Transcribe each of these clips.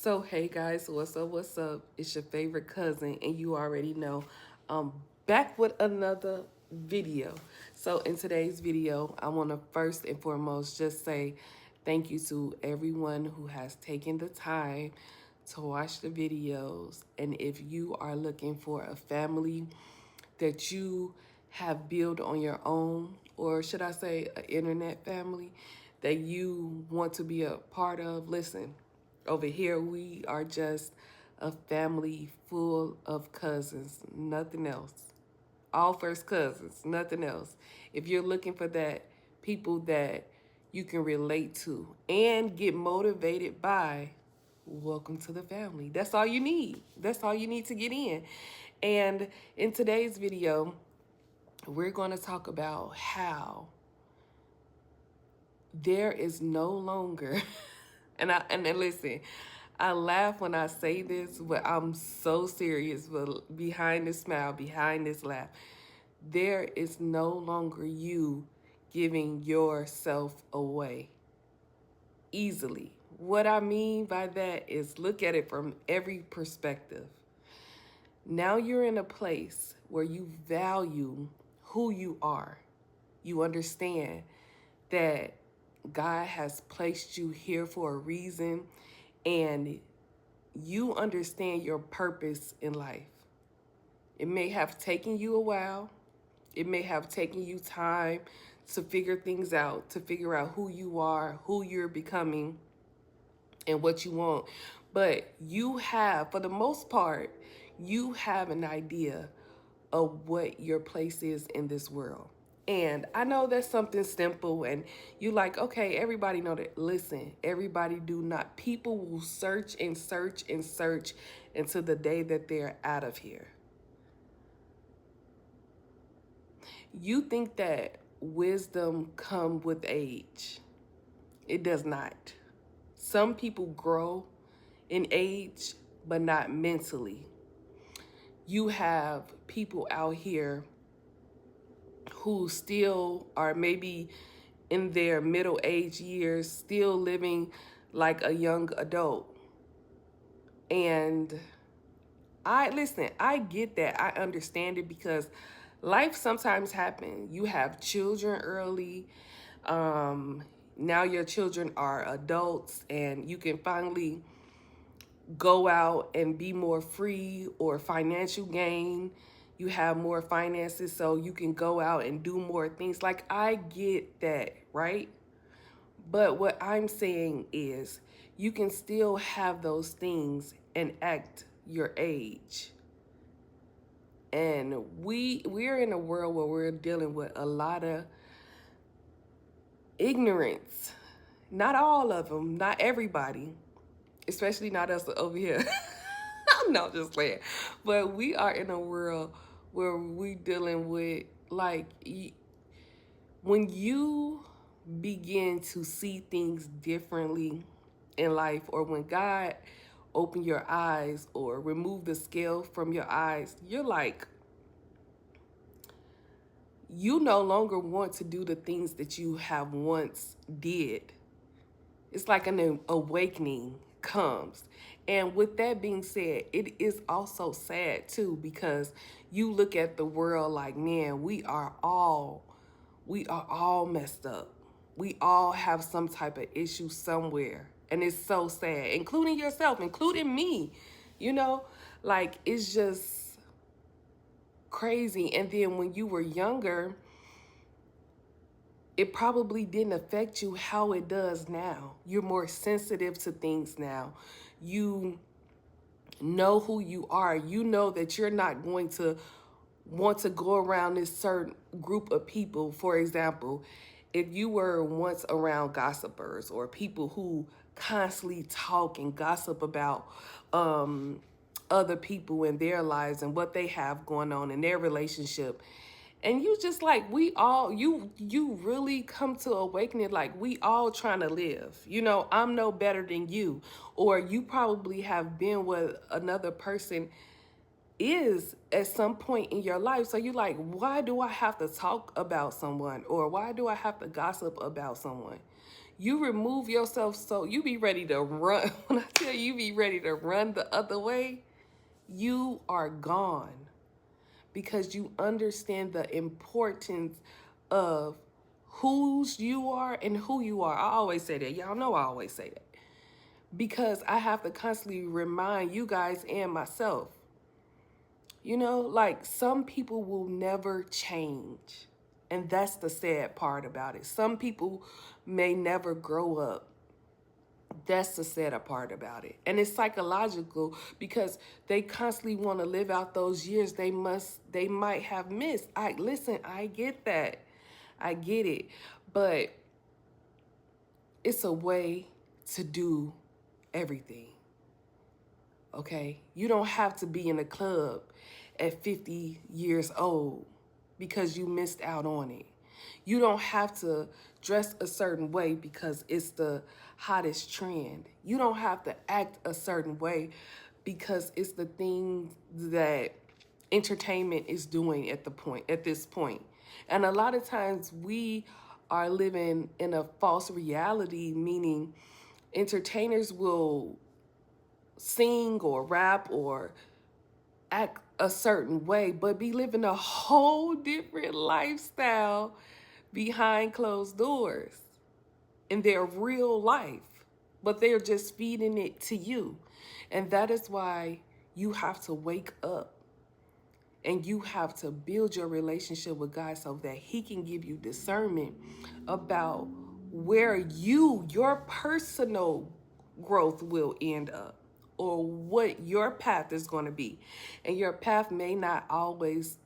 So, hey guys, what's up? What's up? It's your favorite cousin, and you already know I'm back with another video. So, in today's video, I want to first and foremost just say thank you to everyone who has taken the time to watch the videos. And if you are looking for a family that you have built on your own, or should I say, an internet family that you want to be a part of, listen. Over here, we are just a family full of cousins, nothing else. All first cousins, nothing else. If you're looking for that, people that you can relate to and get motivated by, welcome to the family. That's all you need. That's all you need to get in. And in today's video, we're going to talk about how there is no longer and then listen, I laugh when I say this, but I'm so serious. But behind this smile, behind this laugh, there is no longer you giving yourself away easily. What I mean by that is look at it from every perspective. Now you're in a place where you value who you are. You understand that God has placed you here for a reason, and you understand your purpose in life. It may have taken you a while. It may have taken you time to figure things out, to figure out who you are, who you're becoming, and what you want. But you have, for the most part, you have an idea of what your place is in this world. And I know that's something simple and you like, okay, everybody know that. Listen, everybody do not. People will search and search and search until the day that they're out of here. You think that wisdom come with age. It does not. Some people grow in age, but not mentally. You have people out here who still are maybe in their middle age years, still living like a young adult. And I get that. I understand it because life sometimes happens. You have children early. Now your children are adults and you can finally go out and be more free or financial gain. You have more finances so you can go out and do more things. Like, I get that, right? But what I'm saying is you can still have those things and act your age. And we're in a world where we're dealing with a lot of ignorance. Not all of them, not everybody, especially not us over here. No, just playing. But we are in a world where we dealing with, like, when you begin to see things differently in life, or when God open your eyes or remove the scale from your eyes, you're like, you no longer want to do the things that you have once did. It's like an awakening comes. And with that being said, it is also sad too, because you look at the world like, man, we are all messed up. We all have some type of issue somewhere. And it's so sad, including yourself, including me. You know, like, it's just crazy. And then when you were younger, it probably didn't affect you how it does now. You're more sensitive to things now. You know who you are. You know that you're not going to want to go around this certain group of people. For example, if you were once around gossipers or people who constantly talk and gossip about other people in their lives and what they have going on in their relationship, and you just like, we all, you really come to awakening, like, we all trying to live. You know, I'm no better than you. Or you probably have been what another person is at some point in your life. So you like, why do I have to talk about someone? Or why do I have to gossip about someone? You remove yourself so you be ready to run. When I tell you be ready to run the other way, you are gone because you understand the importance of whose you are and who you are. I always say that. Y'all know I always say that because I have to constantly remind you guys and myself. You know, like some people will never change. And that's the sad part about it. Some people may never grow up. That's the sad part about it. And it's psychological because they constantly want to live out those years they might have missed. I get that. I get it. But it's a way to do everything. Okay? You don't have to be in a club at 50 years old because you missed out on it. You don't have to dress a certain way because it's the hottest trend. You don't have to act a certain way because it's the thing that entertainment is doing at this point. And a lot of times we are living in a false reality, meaning entertainers will sing or rap or act a certain way, but be living a whole different lifestyle behind closed doors in their real life, but they're just feeding it to you. And that is why you have to wake up and you have to build your relationship with God so that He can give you discernment about where your personal growth will end up or what your path is going to be. And your path may not always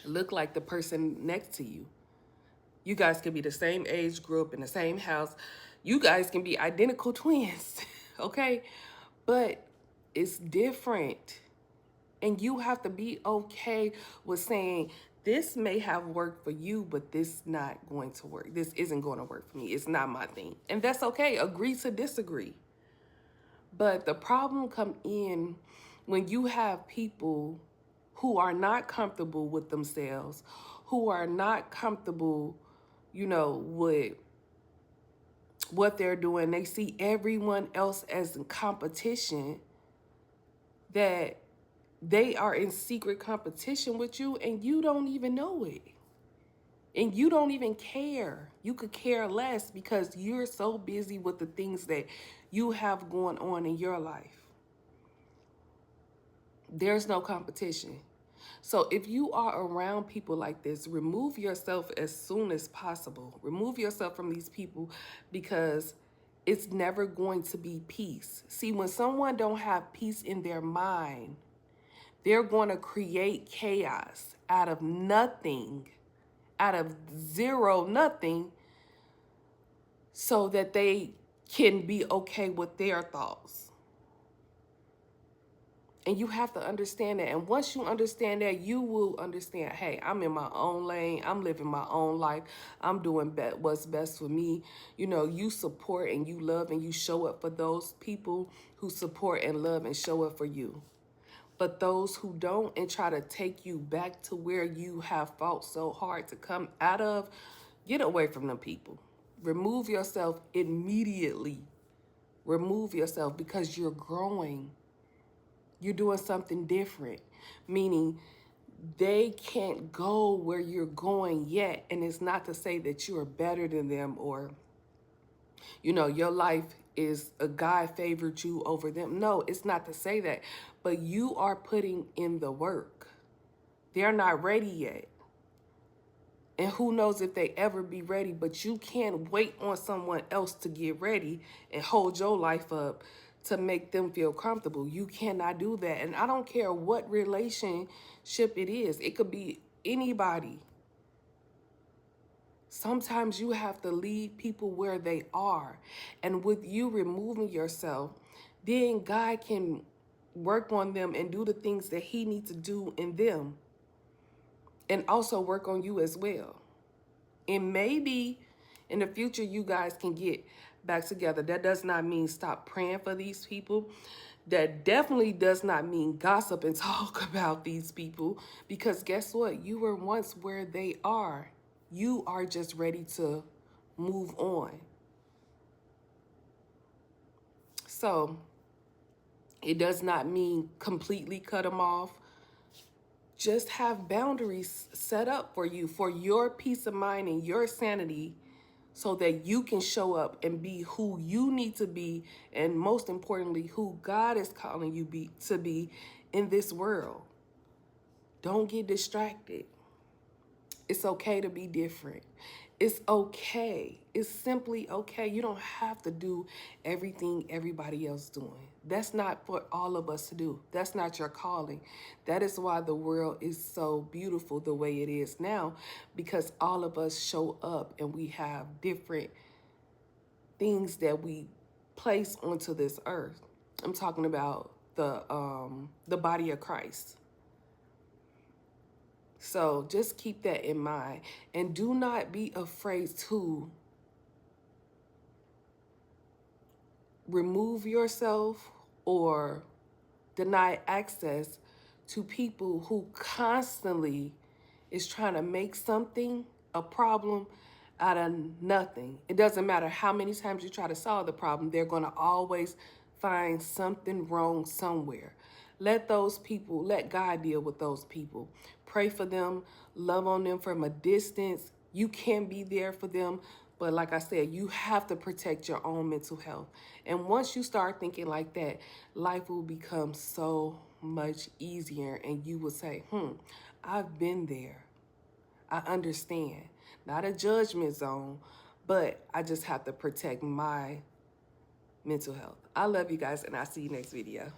look like the person next to you. You guys can be the same age, grew up in the same house. You guys can be identical twins, okay? But it's different. And you have to be okay with saying, this may have worked for you, but this not going to work. This isn't going to work for me. It's not my thing. And that's okay. Agree to disagree. But the problem come in when you have people who are not comfortable with themselves, who are not comfortable, with what they're doing. They see everyone else as in competition, that they are in secret competition with you and you don't even know it. And you don't even care. You could care less because you're so busy with the things that you have going on in your life. There's no competition. So if you are around people like this, remove yourself as soon as possible. Remove yourself from these people because it's never going to be peace. See, when someone don't have peace in their mind, they're going to create chaos out of nothing, out of zero, nothing, so that they can be okay with their thoughts. And you have to understand that. And once you understand that, you will understand, hey, I'm in my own lane. I'm living my own life. I'm doing what's best for me. You support and you love and you show up for those people who support and love and show up for you. But those who don't and try to take you back to where you have fought so hard to come out of, get away from them people. Remove yourself immediately. Remove yourself because you're growing. You're doing something different, meaning they can't go where you're going yet. And it's not to say that you are better than them or, your life is a God favored you over them. No, it's not to say that, but you are putting in the work. They're not ready yet. And who knows if they ever be ready, but you can't wait on someone else to get ready and hold your life up to make them feel comfortable. You cannot do that. And I don't care what relationship it is. It could be anybody. Sometimes you have to leave people where they are. And with you removing yourself, then God can work on them and do the things that He needs to do in them. And also work on you as well. And maybe in the future, you guys can get back together. That does not mean stop praying for these people. That definitely does not mean gossip and talk about these people. Because guess what? You were once where they are. You are just ready to move on. So it does not mean completely cut them off. Just have boundaries set up for you, for your peace of mind and your sanity, so that you can show up and be who you need to be, and most importantly, who God is calling you to be in this world. Don't get distracted. It's okay to be different. It's okay. It's simply okay. You don't have to do everything everybody else doing. That's not for all of us to do. That's not your calling. That is why the world is so beautiful the way it is now, because all of us show up and we have different things that we place onto this earth. I'm talking about the body of Christ. So just keep that in mind, and do not be afraid to remove yourself or deny access to people who constantly is trying to make something a problem out of nothing. It doesn't matter how many times you try to solve the problem, they're going to always find something wrong somewhere. Let those people, let God deal with those people. Pray for them, love on them from a distance. You can be there for them, but like I said, you have to protect your own mental health. And once you start thinking like that, life will become so much easier, and you will say, I've been there. I understand. Not a judgment zone, but I just have to protect my mental health. I love you guys, and I'll see you next video.